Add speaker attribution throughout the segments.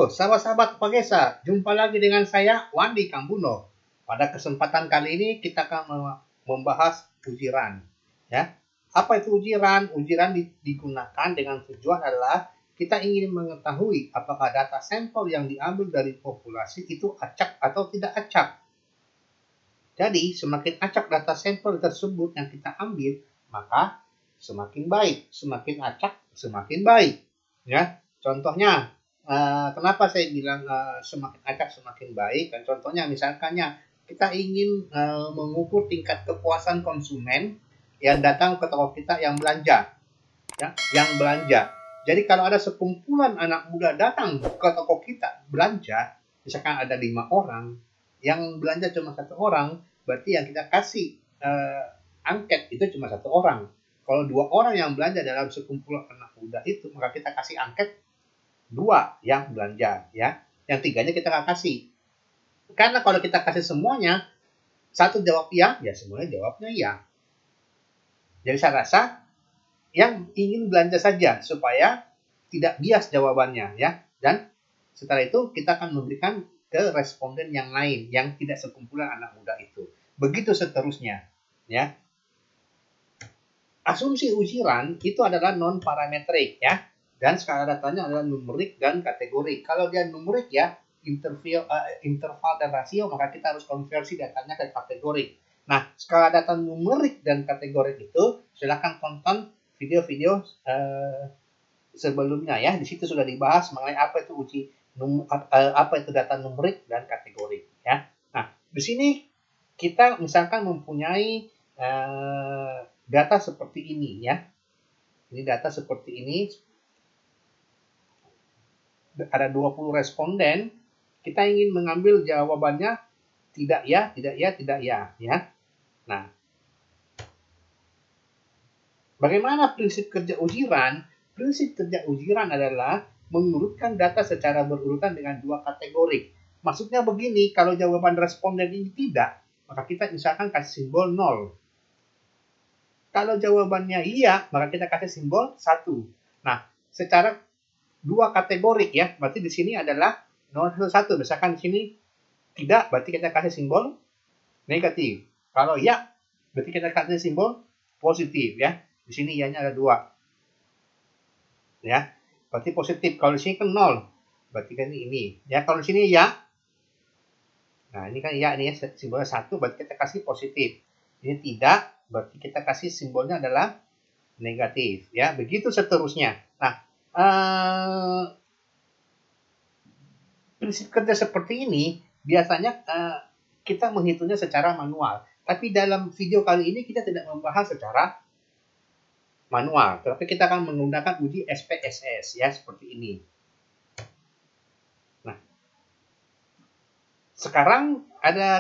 Speaker 1: Halo sahabat-sahabat Pagesa, jumpa lagi dengan saya Wandi Kambuno. Pada kesempatan kali ini kita akan membahas ujiran. Ya, apa itu ujiran? Ujiran digunakan dengan tujuan adalah kita ingin mengetahui apakah data sampel yang diambil dari populasi itu acak atau tidak acak. Jadi semakin acak data sampel tersebut yang kita ambil, maka semakin baik. Semakin acak, semakin baik. Ya, contohnya. Kenapa saya bilang semakin acak semakin baik? Dan contohnya misalkannya kita ingin mengukur tingkat kepuasan konsumen yang datang ke toko kita yang belanja, ya, yang belanja. Jadi kalau ada sekumpulan anak muda datang ke toko kita belanja, misalkan ada 5 orang, yang belanja cuma 1 orang, berarti yang kita kasih angket itu cuma 1 orang. Kalau 2 orang yang belanja dalam sekumpulan anak muda itu, maka kita kasih angket 2 yang belanja, ya. Yang 3-nya kita nggak kasih. Karena kalau kita kasih semuanya, 1 jawab ya, ya semuanya jawabnya ya. Jadi saya rasa yang ingin belanja saja supaya tidak bias jawabannya, ya. Dan setelah itu kita akan memberikan ke responden yang lain yang tidak sekumpulan anak muda itu. Begitu seterusnya, ya. Asumsi ujiran itu adalah non parametrik, ya. Dan skala datanya adalah numerik dan kategori. Kalau dia numerik ya, interval dan rasio, maka kita harus konversi datanya ke kategori. Nah, skala data numerik dan kategori itu, silakan tonton video-video sebelumnya ya. Di situ sudah dibahas mengenai apa itu apa itu data numerik dan kategori ya. Nah, di sini kita misalkan mempunyai data seperti ini ya. Ini data seperti ini. Ada 20 responden, kita ingin mengambil jawabannya tidak ya, tidak ya, tidak ya, ya. Nah, bagaimana prinsip kerja ujiran? Prinsip kerja ujiran adalah mengurutkan data secara berurutan dengan 2 kategori. Maksudnya begini, kalau jawaban responden ini tidak, maka kita misalkan kasih simbol 0. Kalau jawabannya iya, maka kita kasih simbol 1. Nah, secara 2 kategori ya, berarti di sini adalah 0,1. Misalkan di sini tidak, berarti kita kasih simbol negatif. Kalau ya, berarti kita kasih simbol positif ya. Di sini ya-nya ada 2. Ya, berarti positif. Kalau di sini kan 0, berarti kan ini. Ya, kalau di sini ya. Nah, ini kan ya nih ya, simbolnya 1, berarti kita kasih positif. Ini tidak, berarti kita kasih simbolnya adalah negatif ya. Begitu seterusnya. Nah, prinsip kerja seperti ini biasanya kita menghitungnya secara manual. Tapi dalam video kali ini kita tidak membahas secara manual, tapi kita akan menggunakan uji SPSS ya seperti ini. Nah, sekarang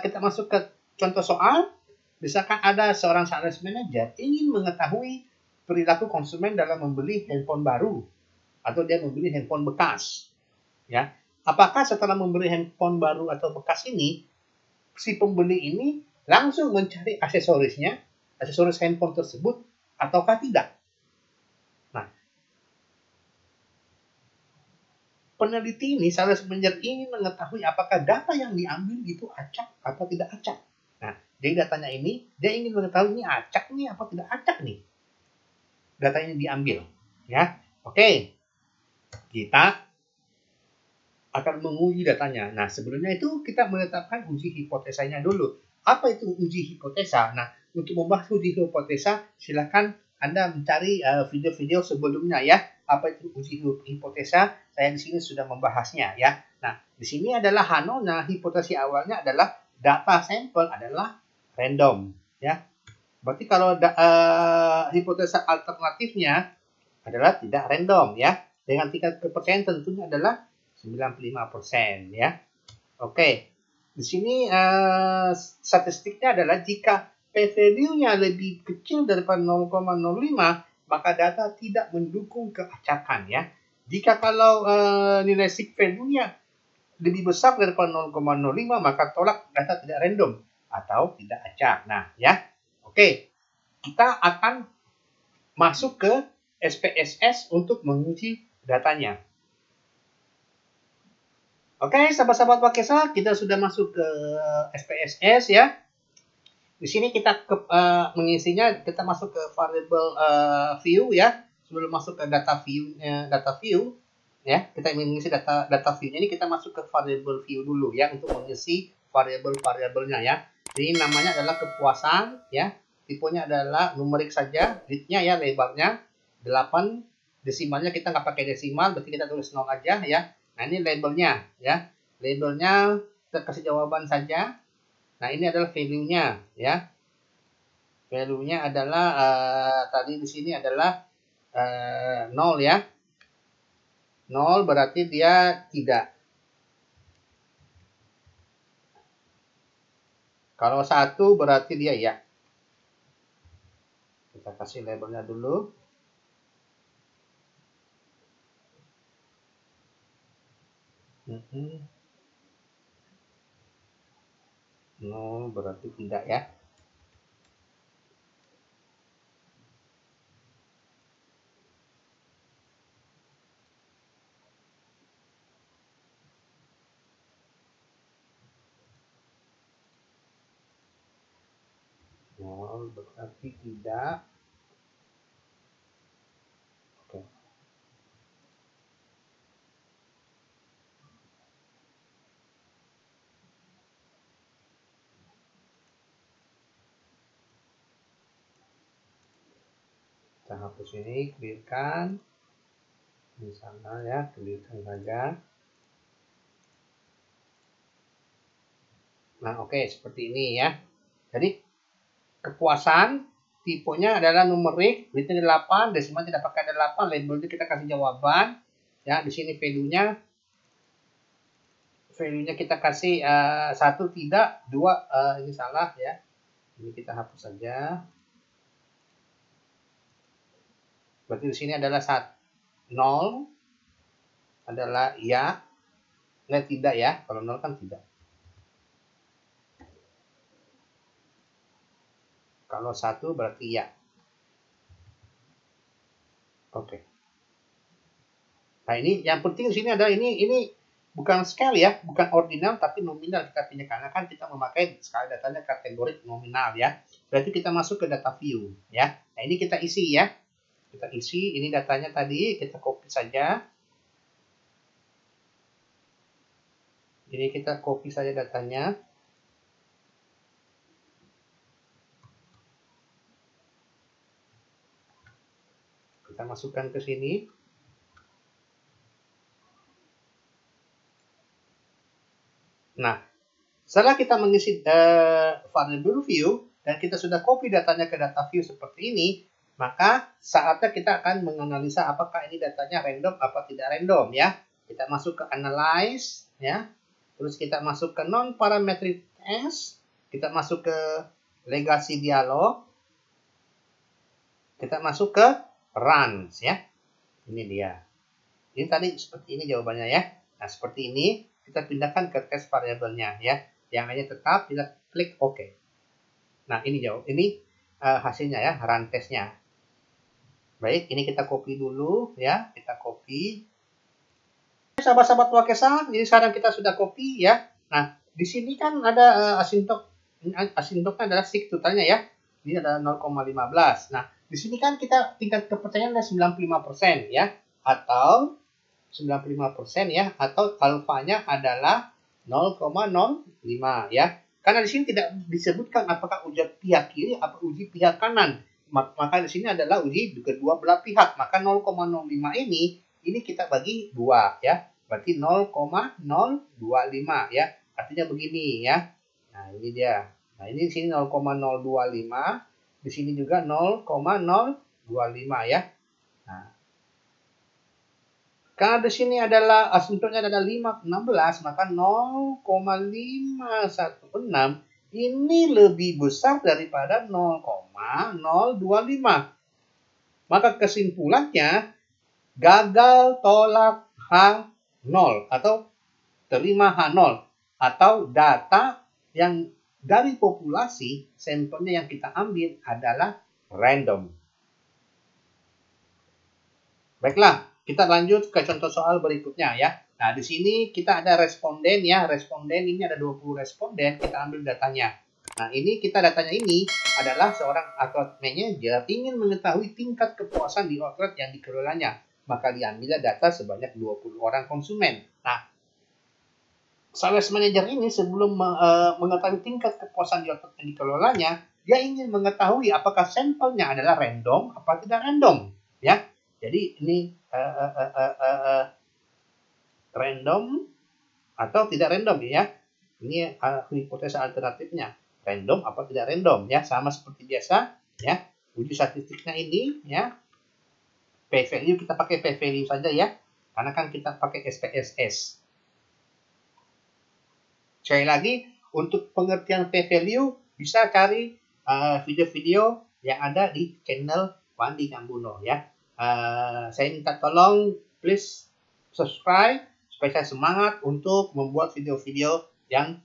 Speaker 1: kita masuk ke contoh soal. Misalkan ada seorang sales manager ingin mengetahui perilaku konsumen dalam membeli handphone baru atau dia membeli handphone bekas. Ya, apakah setelah membeli handphone baru atau bekas ini, si pembeli ini langsung mencari aksesorisnya, aksesoris handphone tersebut, ataukah tidak? Nah, peneliti ini, sales manager ingin mengetahui apakah data yang diambil itu acak atau tidak acak. Nah, jadi datanya ini, dia ingin mengetahui ini acak nih apa tidak acak nih. Data ini diambil. Ya, oke. Kita akan menguji datanya. Nah, sebelumnya itu kita menetapkan uji hipotesanya dulu. Apa itu uji hipotesa? Nah, untuk membahas uji hipotesa, silakan Anda mencari video-video sebelumnya ya. Apa itu uji hipotesa? Saya di sini sudah membahasnya ya. Nah, di sini adalah Hanona, hipotesi awalnya adalah data sampel adalah random ya. Berarti kalau hipotesa alternatifnya adalah tidak random ya. Dengan tingkat kepercayaan tentunya adalah 95% ya. Oke. Di sini statistiknya adalah jika p-value-nya lebih kecil daripada 0,05, maka data tidak mendukung keacakan ya. Jika kalau nilai sig-value-nya lebih besar daripada 0,05, maka tolak data tidak random atau tidak acak. Nah, ya. Oke. Kita akan masuk ke SPSS untuk menguji datanya. Oke, sahabat-sahabat Wakesa, kita sudah masuk ke SPSS ya. Di sini kita mengisinya, kita masuk ke variable view ya. Sebelum masuk ke data view ya, kita ingin mengisi data view ini, kita masuk ke variable view dulu ya untuk mengisi variabelnya ya. Jadi namanya adalah kepuasan ya. Tipenya adalah numerik saja, bitnya ya, lebarnya 8, desimalnya kita nggak pakai desimal, berarti kita tulis 0 aja ya. Nah ini labelnya ya. Labelnya kita kasih jawaban saja. Nah ini adalah value-nya ya. Value-nya adalah tadi di sini adalah 0 ya. 0 berarti dia tidak. Kalau 1 berarti dia ya. Kita kasih labelnya dulu. No berarti tidak ya. No berarti tidak. Oke. Kita hapus ini, clearkan. Misalnya ya, clearkan saja. Nah, oke, seperti ini ya. Jadi kepuasan tipenya adalah numerik, bitnya 8, desimal tidak pakai 8, labelnya kita kasih jawaban. Ya, di sini value-nya kita kasih 1 tidak, 2 ini salah ya. Ini kita hapus saja. Berarti di sini adalah 0 adalah ya. Nah, tidak ya. Kalau 0 kan tidak. Kalau 1 berarti ya. Oke. Nah, ini yang penting di sini adalah ini bukan scale ya, bukan ordinal tapi nominal kita pilih karena kan kita memakai skala datanya kategori nominal ya. Berarti kita masuk ke data view ya. Nah, ini kita isi ya. Kita isi ini datanya tadi, kita copy saja. Ini kita copy saja datanya. Kita masukkan ke sini. Nah, setelah kita mengisi variable view dan kita sudah copy datanya ke data view seperti ini, maka saatnya kita akan menganalisa apakah ini datanya random apa tidak random ya. Kita masuk ke analyze ya. Terus kita masuk ke non-parametric test, kita masuk ke legacy dialog. Kita masuk ke runs ya. Ini dia. Ini tadi seperti ini jawabannya ya. Nah, seperti ini kita pindahkan ke test variabelnya ya. Yang lainnya tetap, kita klik OK. Nah, ini hasilnya ya, run testnya. Baik, ini kita copy dulu ya. Kita copy. Sahabat-sahabat Wakesa, jadi sekarang kita sudah copy ya. Nah, di sini kan ada asintoknya adalah sig totalnya ya. Ini adalah 0,15. Nah, di sini kan kita tingkat kepercayaan ada 95% ya. Atau 95% ya. Atau alfanya adalah 0,05 ya. Karena di sini tidak disebutkan apakah uji pihak kiri atau uji pihak kanan. Maka di sini adalah uji kedua belah pihak. Maka 0,05 ini kita bagi 2 ya. Berarti 0,025 ya. Artinya begini ya. Nah, ini dia. Nah, ini di sini 0,025. Di sini juga 0,025 ya. Nah, karena di sini adalah asimptotnya adalah 16, maka 0,516 ini lebih besar daripada 0,025. Maka kesimpulannya gagal tolak H0 atau terima H0 atau data yang dari populasi sampelnya yang kita ambil adalah random. Baiklah, kita lanjut ke contoh soal berikutnya ya. Nah, di sini kita ada responden ya. Responden ini ada 20 responden, kita ambil datanya. Nah, ini datanya ini adalah seorang outlet manager ingin mengetahui tingkat kepuasan di outlet yang dikelolanya. Maka diambil data sebanyak 20 orang konsumen. Nah, sales manager ini sebelum mengetahui tingkat kepuasan di outlet yang dikelolanya, dia ingin mengetahui apakah sampelnya adalah random apa tidak random, ya. Jadi ini random atau tidak random ya. Ini hipotesa alternatifnya. Random apa tidak random ya, sama seperti biasa ya. Uji statistiknya ini ya. P value kita pakai P value saja ya. Karena kan kita pakai SPSS. Sekali lagi, untuk pengertian P value bisa cari video-video yang ada di channel Wandi Kambuno ya. Saya minta tolong please subscribe supaya saya semangat untuk membuat video-video yang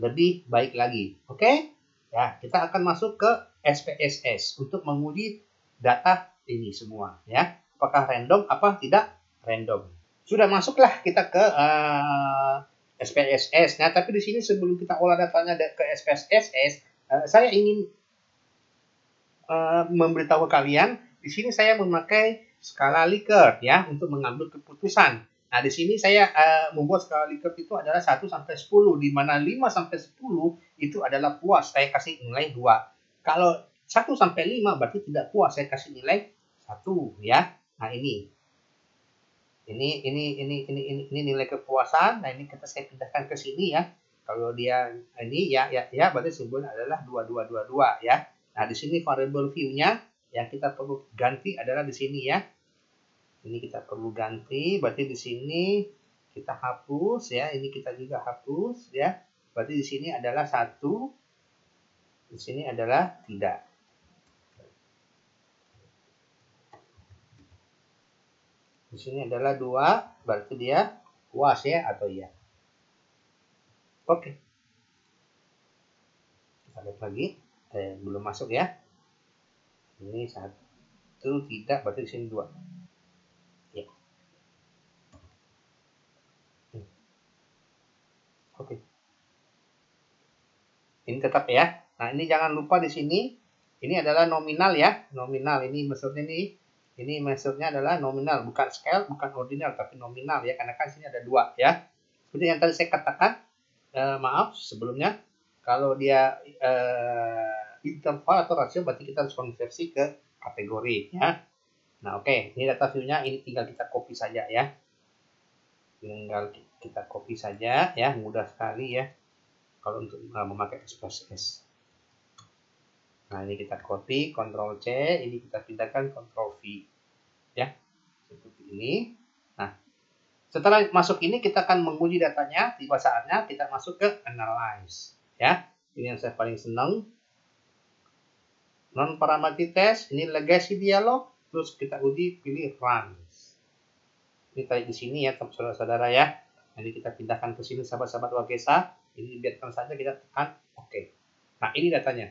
Speaker 1: lebih baik lagi. Oke? Ya, kita akan masuk ke SPSS untuk menguji data ini semua ya. Apakah random apa tidak random. Sudah masuklah kita ke SPSS. Nah, tapi di sini sebelum kita olah datanya ke SPSS, saya ingin memberitahu kalian, di sini saya memakai skala Likert ya untuk mengambil keputusan. Nah, di sini saya membuat skala Likert itu adalah 1 sampai 10, di mana 5 sampai 10 itu adalah puas, saya kasih nilai 2. Kalau 1 sampai 5 berarti tidak puas, saya kasih nilai 1 ya. Nah, ini nilai kepuasan. Nah, ini saya pindahkan ke sini ya. Kalau dia ini ya berarti simbolnya adalah 2222 ya. Nah, di sini variable view-nya yang kita perlu ganti adalah di sini ya. Ini kita perlu ganti, berarti di sini kita hapus ya, ini kita juga hapus ya. Berarti di sini adalah 1, di sini adalah tidak. Di sini adalah 2, berarti dia puas ya atau iya. Oke. Kita lihat lagi, belum masuk ya. Ini 1 tidak, berarti di sini 2. Oke. Ini tetap ya. Nah, ini jangan lupa di sini. Ini adalah nominal ya. Nominal. Ini maksudnya ini maksudnya adalah nominal. Bukan scale, bukan ordinal, tapi nominal ya. Karena kan sini ada 2 ya. Seperti yang tadi saya katakan. Maaf sebelumnya. Kalau dia interval atau rasio, berarti kita harus konversi ke kategori ya. Nah, oke. Ini data view-nya. Ini tinggal kita copy saja ya. Tinggal kita copy saja ya, mudah sekali ya kalau untuk memakai SPSS. Nah, ini kita copy, Ctrl C, ini kita pindahkan Ctrl V ya, seperti ini. Nah, setelah masuk ini kita akan menguji datanya. Tiba saatnya kita masuk ke analyze ya. Ini yang saya paling senang. Non parametric test, ini legacy dialog, terus kita uji, pilih run. Ini tadi di sini ya, saudara-saudara ya. Jadi kita pindahkan ke sini sahabat-sahabat Wagesa. Ini biarkan saja, kita tekan oke. Nah, ini datanya.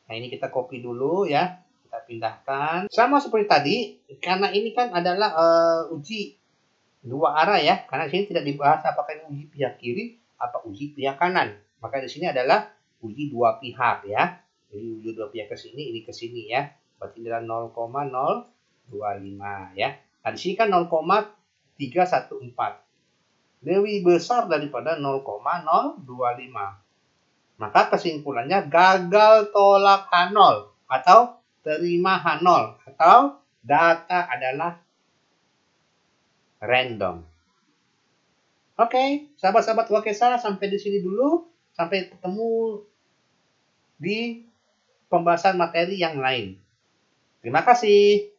Speaker 1: Nah, ini kita copy dulu ya. Kita pindahkan. Sama seperti tadi, karena ini kan adalah uji 2 arah ya. Karena di sini tidak dibahas apakah ini uji pihak kiri atau uji pihak kanan. Maka di sini adalah uji 2 pihak ya. Jadi uji 2 pihak ke sini, ini ke sini ya. Berarti adalah 0,025 ya. Nah, di sini kan 0,314. Lebih besar daripada 0,025. Maka kesimpulannya gagal tolak H0 atau terima H0 atau data adalah random. Oke, sahabat-sahabat Wagesa, sampai di sini dulu. Sampai ketemu di pembahasan materi yang lain. Terima kasih.